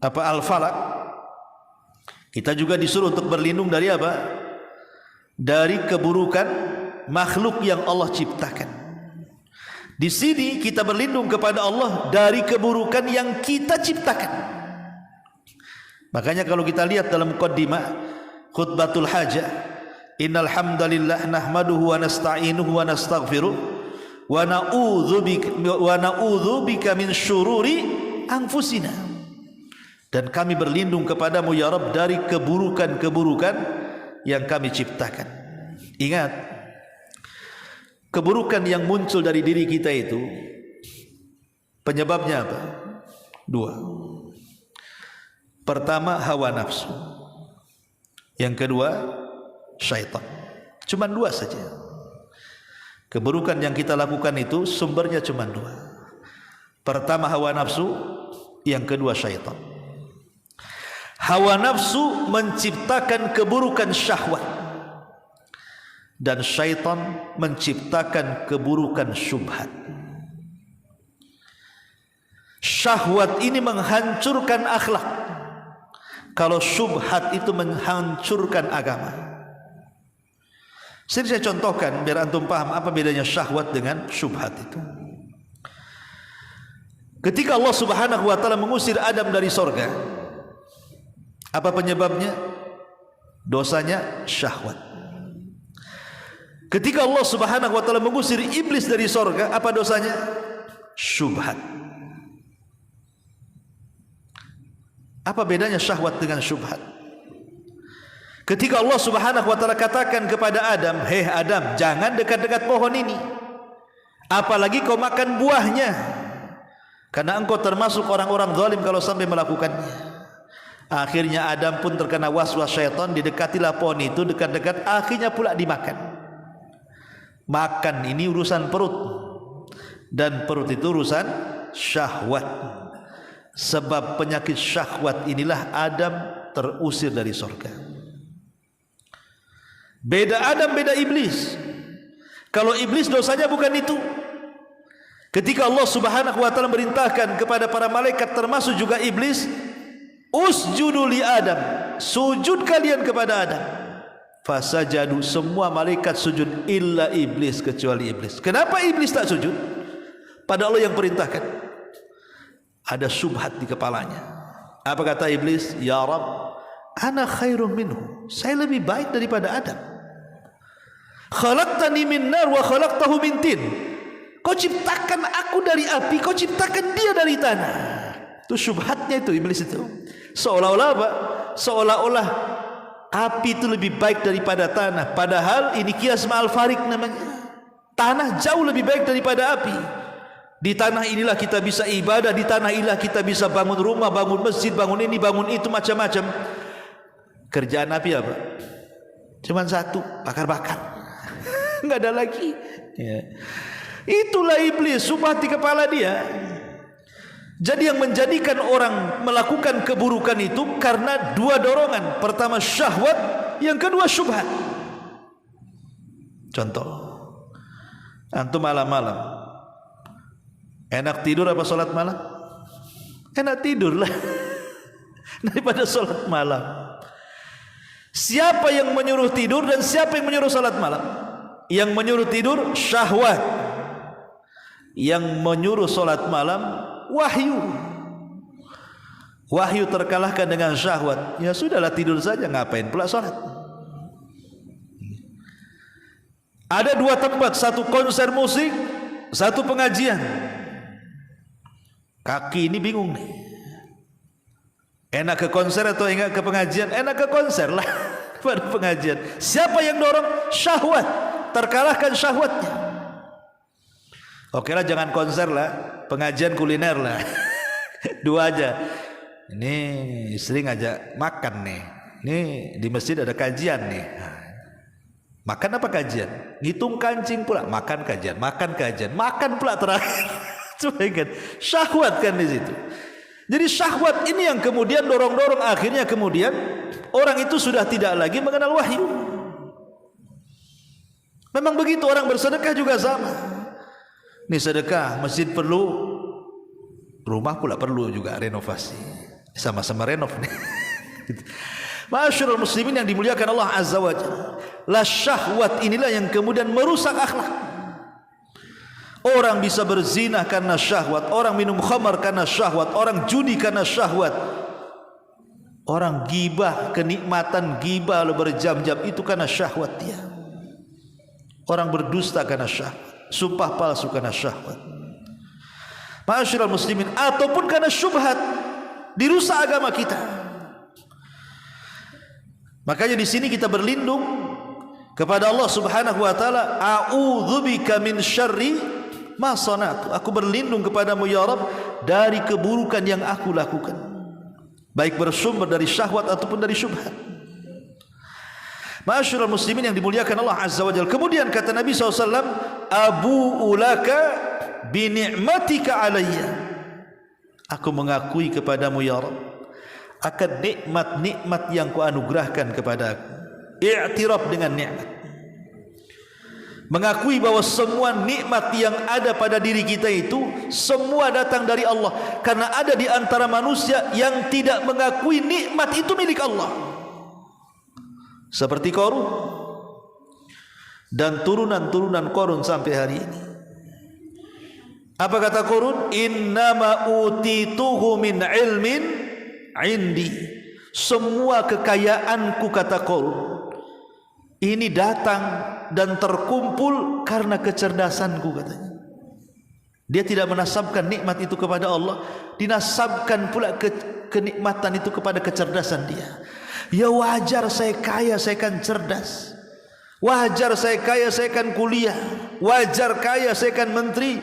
Al-Falaq kita juga disuruh untuk berlindung dari apa? Dari keburukan makhluk yang Allah ciptakan. Di sini kita berlindung kepada Allah dari keburukan yang kita ciptakan. Makanya kalau kita lihat dalam muqaddimah khutbatul hajah, innal hamdalillah nahmaduhu wa nasta'inuhu wa nastaghfiruh wa na'udzu bika min syururi anfusina. Dan kami berlindung kepadamu ya Rabb dari keburukan-keburukan yang kami ciptakan. Ingat, keburukan yang muncul dari diri kita itu penyebabnya apa? Dua. Pertama, hawa nafsu. Yang kedua, syaitan. Cuma dua saja. Keburukan yang kita lakukan itu sumbernya cuma dua. Pertama, hawa nafsu. Yang kedua, syaitan. Hawa nafsu menciptakan keburukan syahwat, dan syaitan menciptakan keburukan syubhat. Syahwat ini menghancurkan akhlak, kalau syubhat itu menghancurkan agama. Saya contohkan biar antum paham apa bedanya syahwat dengan syubhat itu. Ketika Allah Subhanahu wa taala mengusir Adam dari sorga, apa penyebabnya? Dosanya syahwat. Ketika Allah Subhanahu wa taala mengusir iblis dari sorga, apa dosanya? Syubhat. Apa bedanya syahwat dengan syubhat? Ketika Allah Subhanahu wa taala katakan kepada Adam, "Hei Adam, jangan dekat-dekat pohon ini. Apalagi kau makan buahnya. Karena engkau termasuk orang-orang zalim kalau sampai melakukannya." Akhirnya Adam pun terkena waswas syaitan, didekatilah pohon itu dekat-dekat, akhirnya pula dimakan. Makan ini urusan perut, dan perut itu urusan syahwat. Sebab penyakit syahwat inilah Adam terusir dari surga. Beda Adam, beda iblis. Kalau iblis dosanya bukan itu. Ketika Allah Subhanahu wa taala merintahkan kepada para malaikat termasuk juga iblis, usjudu li Adam, sujud kalian kepada Adam. Fasajadu, semua malaikat sujud illa iblis, kecuali iblis. Kenapa iblis tak sujud? Padahal Allah yang perintahkan. Ada syubhat di kepalanya. Apa kata iblis? Ya Rabb, ana khairum minhu, saya lebih baik daripada Adam. Khalaqtani min nar wa khalaqtahu min tin. Kau ciptakan aku dari api, kau ciptakan dia dari tanah. Itu syubhatnya itu iblis itu. Seolah-olah apa? Seolah-olah api itu lebih baik daripada tanah. Padahal ini kias ma'al farik namanya. Tanah jauh lebih baik daripada api. Di tanah inilah kita bisa ibadah, di tanah inilah kita bisa bangun rumah, bangun masjid, bangun ini, bangun itu, macam-macam. Kerjaan api apa? Cuman satu, bakar-bakar. Enggak ada lagi. Ya. Itulah iblis, subhat di kepala dia. Jadi yang menjadikan orang melakukan keburukan itu karena dua dorongan. Pertama syahwat, yang kedua syubhat. Contoh, antum malam-malam enak tidur apa sholat malam? Enak tidur lah daripada sholat malam. Siapa yang menyuruh tidur dan siapa yang menyuruh sholat malam? Yang menyuruh tidur syahwat, yang menyuruh sholat malam wahyu. Wahyu terkalahkan dengan syahwat. Ya sudahlah, tidur saja, ngapain pula sholat? Ada dua tempat, satu konser musik, satu pengajian. Kaki ini bingung nih, enak ke konser atau enak ke pengajian? Enak ke konser lah pada pengajian. Siapa yang dorong? Syahwat. Terkalahkan syahwatnya. Oke lah, jangan konser lah, pengajian kuliner lah. Dua aja. Ini istri ngajak makan nih. Ini di masjid ada kajian nih. Makan apa kajian? Ngitung kancing pula. Makan kajian, makan kajian, makan pula terakhir. Coba ingat, syahwat kan di situ. Jadi syahwat ini yang kemudian dorong-dorong, akhirnya kemudian orang itu sudah tidak lagi mengenal wahyu. Memang begitu, orang bersedekah juga sama. Ini sedekah, masjid perlu, rumah pula perlu juga renovasi. Sama-sama renov nih. Ma'asyiral muslimin yang dimuliakan Allah Azza wa Jalla. La syahwat inilah yang kemudian merusak akhlak. Orang bisa berzina karena syahwat, orang minum khamar karena syahwat, orang judi karena syahwat, orang gibah, kenikmatan gibah berjam-jam itu karena syahwat dia. Orang berdusta karena syahwat, sumpah palsu karena syahwat. Ma'asyiral muslimin, ataupun karena syubhat, dirusak agama kita. Makanya di sini kita berlindung kepada Allah Subhanahu wa taala, a'udzubika min syarri ma sanatu. Aku berlindung kepadamu ya Rabb dari keburukan yang aku lakukan, baik bersumber dari syahwat ataupun dari syubhat. Ma'asyiral muslimin yang dimuliakan Allah Azza wa Jalla. Kemudian kata Nabi SAW, abu'u laka bi ni'matika alayya. Aku mengakui kepadamu ya Rabb akan nikmat-nikmat yang kau anugerahkan kepada aku. I'tiraf dengan nikmat, mengakui bahwa semua nikmat yang ada pada diri kita itu semua datang dari Allah. Karena ada di antara manusia yang tidak mengakui nikmat itu milik Allah, seperti Qarun dan turunan-turunan Qarun sampai hari ini. Apa kata Qarun? Innama utituhu min ilmin indi. Semua kekayaanku, kata Qarun, ini datang dan terkumpul karena kecerdasanku, katanya. Dia tidak menasabkan nikmat itu kepada Allah, dinasabkan pula kenikmatan itu kepada kecerdasan dia. Ya wajar saya kaya, saya kan cerdas. Wajar saya kaya, saya kan kuliah. Wajar kaya, saya kan menteri.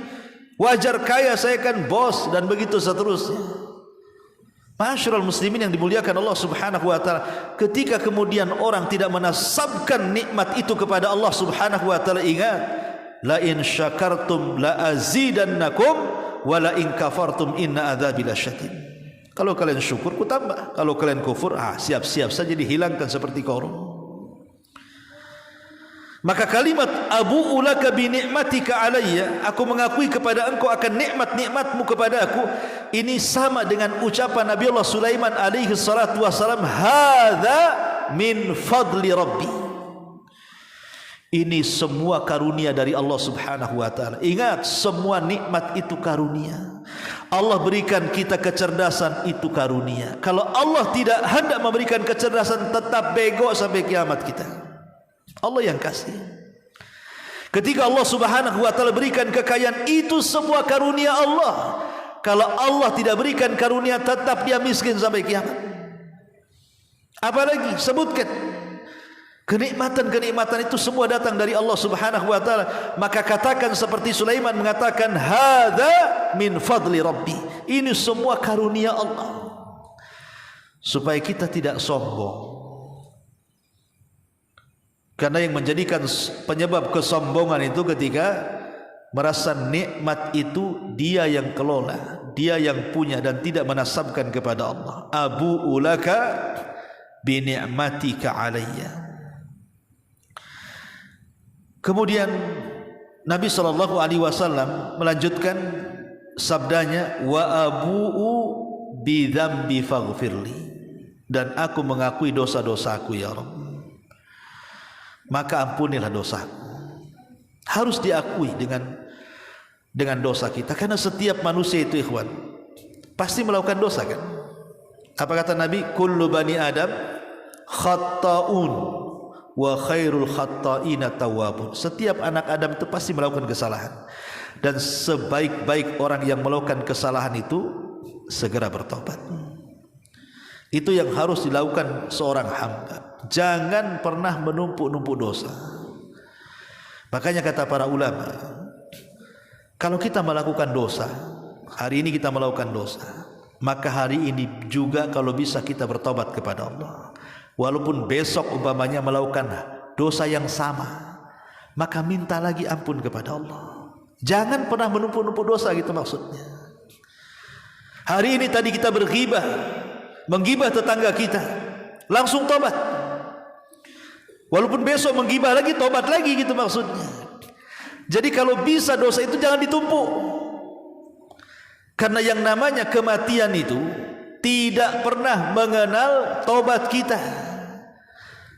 Wajar kaya, saya kan bos, dan begitu seterusnya. Ma'asyiral muslimin yang dimuliakan Allah Subhanahu wa taala, ketika kemudian orang tidak menasabkan nikmat itu kepada Allah Subhanahu wa taala, ingat, la in syakartum la azidannakum wa la in kafartum inna adzabi lasyadid. Kalau kalian syukur ku tambah, kalau kalian kufur siap-siap saja dihilangkan seperti Qarun. Maka kalimat abu'u laka bi ni'matika alayya, aku mengakui kepada engkau akan nikmat-nikmatmu kepada aku, ini sama dengan ucapan Nabi Allah Sulaiman alaihi salatu wasalam, hadza min fadli rabbi. Ini semua karunia dari Allah Subhanahu wa taala. Ingat, semua nikmat itu karunia. Allah berikan kita kecerdasan, itu karunia. Kalau Allah tidak hendak memberikan kecerdasan, tetap bego sampai kiamat kita. Allah yang kasih. Ketika Allah Subhanahu wa taala berikan kekayaan, itu semua karunia Allah. Kalau Allah tidak berikan karunia, tetap dia miskin sampai kiamat. Apalagi sebutkan kenikmatan-kenikmatan itu semua datang dari Allah Subhanahu wa taala. Maka katakan seperti Sulaiman mengatakan, hadza min fadli rabbi. Ini semua karunia Allah. Supaya kita tidak sombong. Karena yang menjadikan penyebab kesombongan itu ketika merasa nikmat itu dia yang kelola, dia yang punya, dan tidak menasabkan kepada Allah. Abu'u laka bi ni'matika alayya. Kemudian Nabi SAW melanjutkan sabdanya, wa abu'u bi dzambi faghfirli, dan aku mengakui dosa-dosaku ya Rabb, maka ampunilah dosaku. Harus diakui dengan dosa kita, karena setiap manusia itu ikhwan pasti melakukan dosa kan. Apa kata Nabi? Kullu bani Adam khatta'un wa khairul khatta'ina tawwabun. Setiap anak Adam itu pasti melakukan kesalahan, dan sebaik-baik orang yang melakukan kesalahan itu segera bertobat. Itu yang harus dilakukan seorang hamba. Jangan pernah menumpuk-numpuk dosa. Makanya kata para ulama, kalau kita melakukan dosa, hari ini kita melakukan dosa, maka hari ini juga kalau bisa kita bertobat kepada Allah. Walaupun besok umpamanya melakukan dosa yang sama, maka minta lagi ampun kepada Allah. Jangan pernah menumpuk-numpuk dosa, gitu maksudnya. Hari ini tadi kita berghibah, menggibah tetangga kita, langsung tobat. Walaupun besok menggibah lagi, tobat lagi, gitu maksudnya. Jadi kalau bisa dosa itu jangan ditumpuk. Karena yang namanya kematian itu tidak pernah mengenal tobat kita.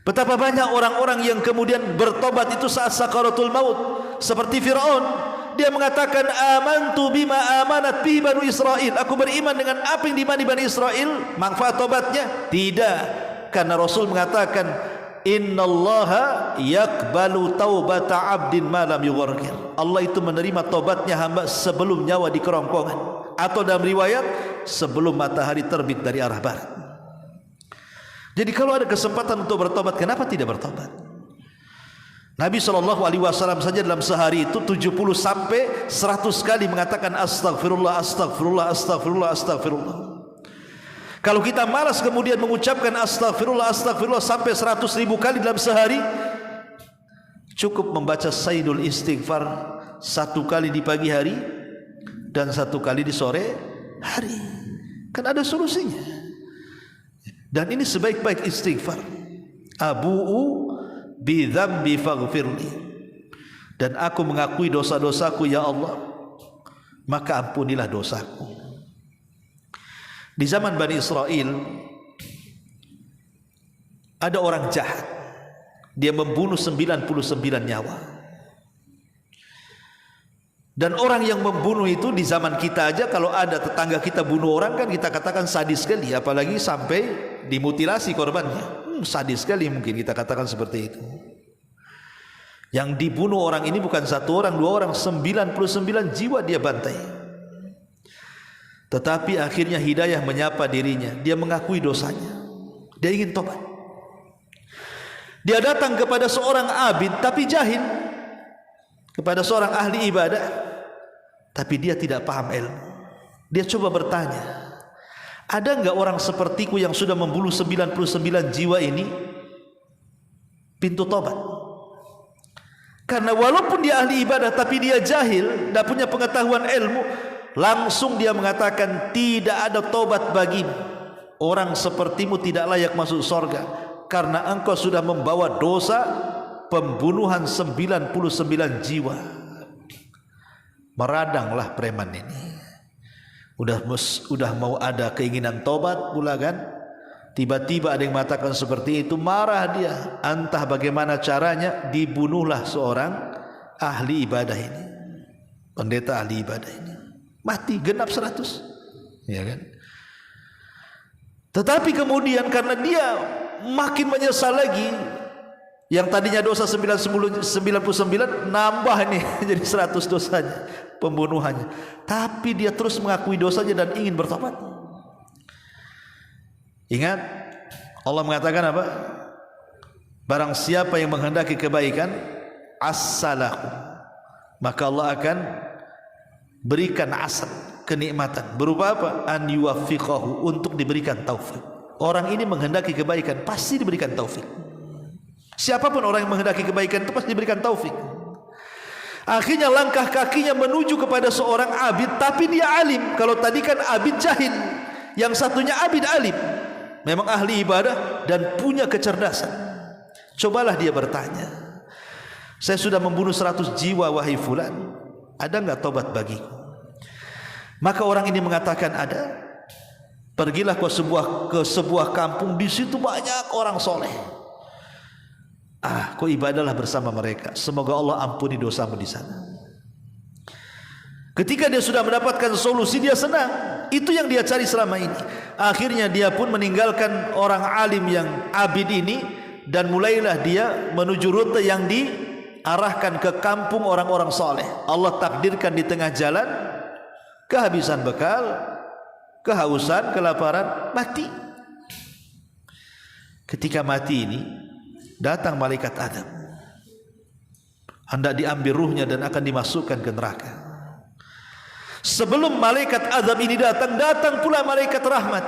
Betapa banyak orang-orang yang kemudian bertobat itu saat sakaratul maut, seperti Fir'aun. Dia mengatakan, amantu bima amanat bihi Banu Israel. Aku beriman dengan apa yang dimani Bani Israel. Manfaat tobatnya? Tidak. Karena Rasul mengatakan, innallaha yakbalu taubata abdin ma lam yughargir. Allah itu menerima tobatnya hamba sebelum nyawa di kerongkongan, atau dalam riwayat sebelum matahari terbit dari arah barat. Jadi kalau ada kesempatan untuk bertobat, kenapa tidak bertobat? Nabi SAW saja dalam sehari itu 70 sampai 100 kali mengatakan astagfirullah, astagfirullah, astagfirullah, astagfirullah. Kalau kita malas kemudian mengucapkan astagfirullah, astagfirullah sampai 100.000 kali dalam sehari, cukup membaca Sayyidul Istighfar 1 kali di pagi hari dan 1 kali di sore hari. Kan ada solusinya. Dan ini sebaik-baik istighfar. Abu'u bi dzambi faghfirli. Dan aku mengakui dosa-dosaku ya Allah, maka ampunilah dosaku. Di zaman Bani Israel ada orang jahat. Dia membunuh 99 nyawa. Dan orang yang membunuh itu di zaman kita aja, kalau ada tetangga kita bunuh orang kan kita katakan sadis sekali, apalagi sampai dimutilasi korbannya. Sadis sekali mungkin kita katakan seperti itu. Yang dibunuh orang ini bukan 1 orang, 2 orang, 99 jiwa dia bantai. Tetapi akhirnya hidayah menyapa dirinya. Dia mengakui dosanya. Dia ingin tobat. Dia datang kepada seorang abid tapi jahil, kepada seorang ahli ibadah, tapi dia tidak paham ilmu. Dia coba bertanya, ada enggak orang sepertiku yang sudah membunuh 99 jiwa ini pintu tobat? Karena walaupun dia ahli ibadah tapi dia jahil, tidak punya pengetahuan ilmu, langsung dia mengatakan, tidak ada tobat bagimu. Orang sepertimu tidak layak masuk surga, karena engkau sudah membawa dosa pembunuhan 99 jiwa. Meradanglah preman ini. Udah mau ada keinginan tobat pula kan. Tiba-tiba ada yang mengatakan seperti itu, marah dia. Entah bagaimana caranya, dibunuhlah seorang ahli ibadah ini, pendeta ahli ibadah ini. Mati genap 100, ya kan? Tetapi kemudian karena dia makin menyesal lagi, yang tadinya dosa 99 nambah nih jadi 100 dosanya, pembunuhannya. Tapi dia terus mengakui dosanya dan ingin bertobat. Ingat, Allah mengatakan apa? Barang siapa yang menghendaki kebaikan, as-salahu, maka Allah akan berikan asal, kenikmatan. Berupa apa? An yuwaffiqahu, untuk diberikan taufik. Orang ini menghendaki kebaikan, pasti diberikan taufik. Siapapun orang yang menghendaki kebaikan itu pasti diberikan taufik. Akhirnya langkah kakinya menuju kepada seorang abid, tapi dia alim. Kalau tadi kan abid jahil, yang satunya abid alim, memang ahli ibadah dan punya kecerdasan. Cobalah dia bertanya, saya sudah membunuh 100 jiwa wahai fulan, ada enggak tobat bagiku? Maka orang ini mengatakan ada. Pergilah ke sebuah kampung, di situ banyak orang soleh. Kau ibadahlah bersama mereka, semoga Allah ampuni dosamu di sana. Ketika dia sudah mendapatkan solusi, dia senang. Itu yang dia cari selama ini. Akhirnya dia pun meninggalkan orang alim yang abid ini, dan mulailah dia menuju rute yang diarahkan ke kampung orang-orang soleh. Allah takdirkan di tengah jalan kehabisan bekal, kehausan, kelaparan, mati. Ketika mati ini, datang malaikat Adam, hendak diambil ruhnya dan akan dimasukkan ke neraka. Sebelum malaikat Adam ini datang pula malaikat rahmat,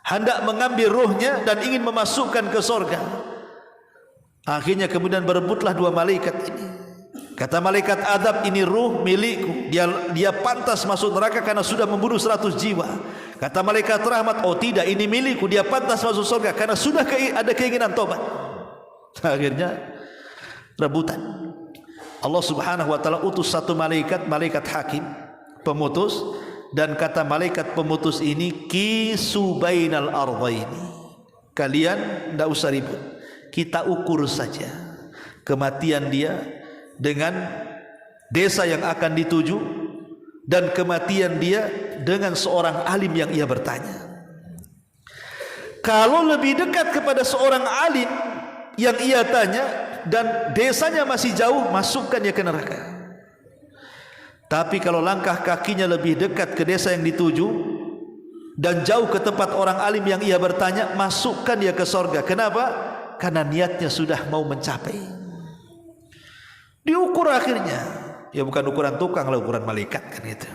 hendak mengambil ruhnya dan ingin memasukkan ke surga. Akhirnya kemudian berebutlah 2 malaikat ini. Kata malaikat azab, ini ruh milikku, dia pantas masuk neraka karena sudah membunuh 100 jiwa. Kata malaikat rahmat, oh tidak, ini milikku, dia pantas masuk surga karena sudah ada keinginan tobat. Akhirnya rebutan. Allah Subhanahu wa taala utus satu malaikat, malaikat hakim, pemutus, dan kata malaikat pemutus ini, kisu bainal ardhaini. Kalian tidak usah ribut, kita ukur saja kematian dia dengan desa yang akan dituju, dan kematian dia dengan seorang alim yang ia bertanya. Kalau lebih dekat kepada seorang alim yang ia tanya dan desanya masih jauh, masukkan dia ke neraka. Tapi kalau langkah kakinya lebih dekat ke desa yang dituju dan jauh ke tempat orang alim yang ia bertanya, masukkan dia ke surga. Kenapa? Karena niatnya sudah mau mencapai. Diukur akhirnya, ya bukan ukuran tukang lah, ukuran malaikat kan itu.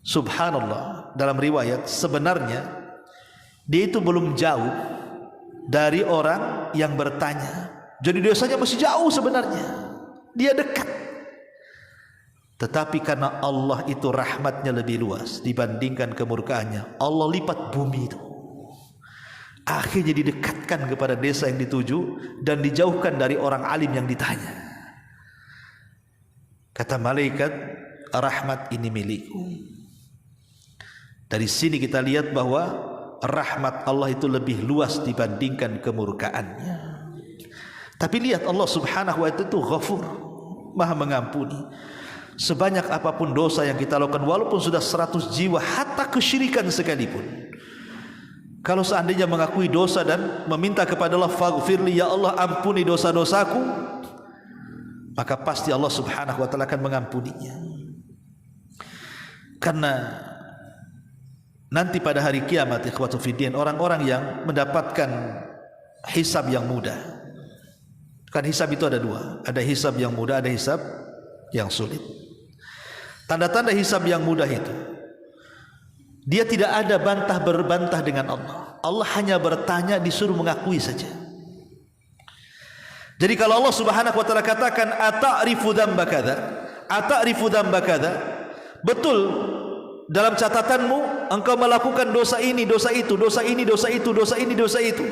Subhanallah, dalam riwayat sebenarnya dia itu belum jauh dari orang yang bertanya. Jadi dosanya masih jauh sebenarnya, dia dekat. Tetapi karena Allah itu rahmatnya lebih luas dibandingkan kemurkaannya, Allah lipat bumi itu. Akhirnya didekatkan kepada desa yang dituju dan dijauhkan dari orang alim yang ditanya. Kata malaikat, rahmat ini milikku. Dari sini kita lihat bahwa rahmat Allah itu lebih luas dibandingkan kemurkaannya. Tapi lihat Allah Subhanahu wa ta'ala itu Ghafur, Maha mengampuni. Sebanyak apapun dosa yang kita lakukan, walaupun sudah 100 jiwa, hatta kesyirikan sekalipun, kalau seandainya mengakui dosa dan meminta kepada Allah, faghfirli, ya Allah ampuni dosa-dosaku, maka pasti Allah Subhanahu wa ta'ala akan mengampuninya. Karena nanti pada hari kiamat, ikhwatu fiddin, orang-orang yang mendapatkan hisab yang mudah. Kan hisab itu ada dua, ada hisab yang mudah, ada hisab yang sulit. Tanda-tanda hisab yang mudah itu, dia tidak ada bantah berbantah dengan Allah. Allah hanya bertanya, disuruh mengakui saja. Jadi kalau Allah Subhanahu wa ta'ala katakan, ata'rifu dzamba kadza, ata'rifu dzamba kadza, betul dalam catatanmu engkau melakukan dosa ini, dosa itu, dosa ini, dosa itu, dosa ini, dosa itu.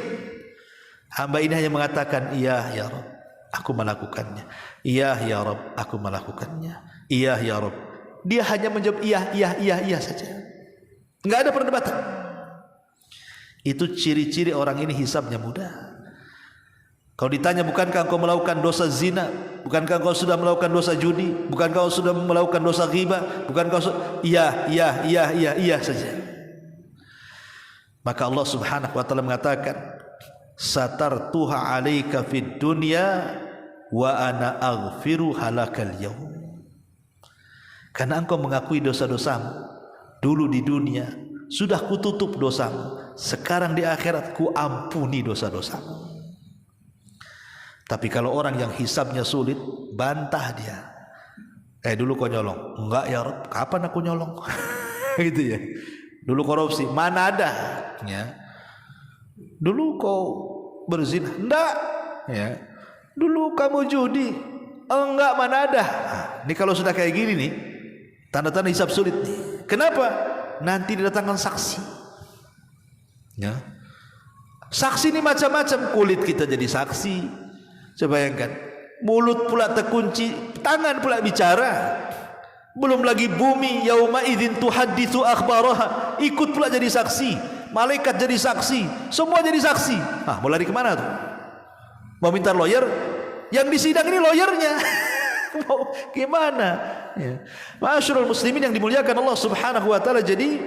Hamba ini hanya mengatakan, iya ya Rabb, aku melakukannya. Iya ya Rabb, aku melakukannya. Iya ya Rabb. Dia hanya menjawab iya saja. Enggak ada perdebatan. Itu ciri-ciri orang ini hisabnya mudah. Kalau ditanya, bukankah engkau melakukan dosa zina? Bukankah engkau sudah melakukan dosa judi? Bukankah engkau sudah melakukan dosa ghibah? Bukankah iya saja. Maka Allah Subhanahu wa ta'ala mengatakan, satartuha 'alaika fid dunya wa ana aghfiru halakal yaum. Karena engkau mengakui dosa-dosamu dulu di dunia, sudah kututup dosamu. Sekarang di akhirat ku ampuni dosa-dosamu. Tapi kalau orang yang hisabnya sulit, bantah dia. Dulu kau nyolong. Enggak ya Rabb, kapan aku nyolong? Gitu ya. Dulu korupsi, mana ada? Ya. Dulu kau berzina, enggak. Ya. Dulu kamu judi, enggak, mana ada. Nah, ini kalau sudah kayak gini nih, tanda-tanda hisab sulit nih. Kenapa? Nanti didatangkan saksi. Ya. Saksi ini macam-macam, kulit kita jadi saksi. Coba bayangkan, mulut pula terkunci, tangan pula bicara. Belum lagi bumi, yauma idzin tuhadditsu akhbaraha, ikut pula jadi saksi. Malaikat jadi saksi, semua jadi saksi. Mau lari kemana tuh? Mau minta lawyer? Yang di sidang ini lawyernya. Mau gimana? Ya. Ma'asyiral muslimin yang dimuliakan Allah Subhanahu wa ta'ala, jadi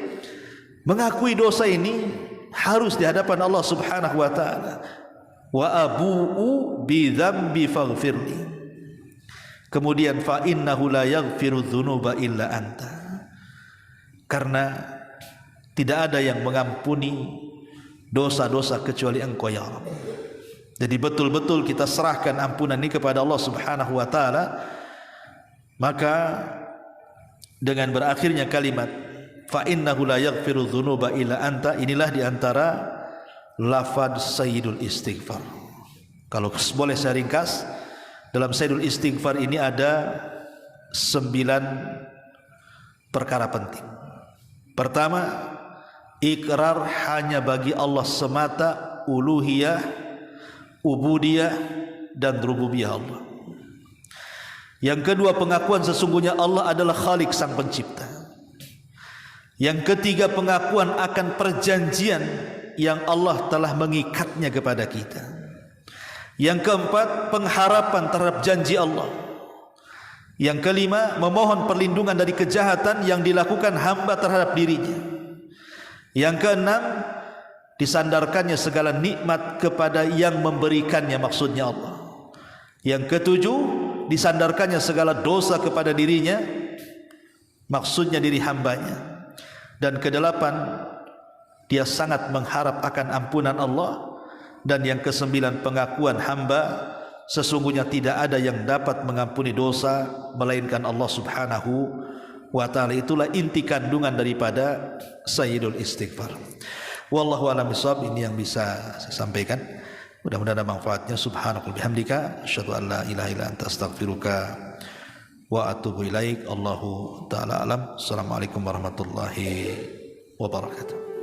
mengakui dosa ini harus di hadapan Allah Subhanahu wa ta'ala. Wa abu'u bi dzambi faghfirli. Kemudian fa innahu la yaghfiru dzunuba illa anta. Karena tidak ada yang mengampuni dosa-dosa kecuali Engkau ya Rabb. Jadi betul-betul kita serahkan ampunan ini kepada Allah Subhanahu wa taala. Maka dengan berakhirnya kalimat fa innahu la yaghfiru dzunuba illa anta, inilah diantara lafaz sayyidul istighfar. Kalau boleh saya ringkas, Dalam Sayyidul Istighfar ini ada 9 perkara penting. Pertama, ikrar hanya bagi Allah semata, uluhiyah, ubudiyah dan rububiyah Allah. Yang kedua, pengakuan sesungguhnya Allah adalah Khalik, sang pencipta. Yang ketiga, pengakuan akan perjanjian yang Allah telah mengikatnya kepada kita. Yang keempat, pengharapan terhadap janji Allah. Yang kelima, memohon perlindungan dari kejahatan yang dilakukan hamba terhadap dirinya. Yang keenam, disandarkannya segala nikmat kepada yang memberikannya, maksudnya Allah. Yang ketujuh, disandarkannya segala dosa kepada dirinya, maksudnya diri hambanya. Dan kedelapan, dia sangat mengharap akan ampunan Allah. Dan yang kesembilan, pengakuan hamba sesungguhnya tidak ada yang dapat mengampuni dosa melainkan Allah Subhanahu wa ta'ala. Itulah inti kandungan daripada Sayyidul Istighfar. Wallahu a'lam bishawab. Ini yang bisa saya sampaikan. Mudah-mudahan ada manfaatnya. Subhanakallahumma bihamdika asyhadu an la ilaha illa anta astaghfiruka wa atubu ilaik. Allahu ta'ala alam. Assalamualaikum warahmatullahi wabarakatuh.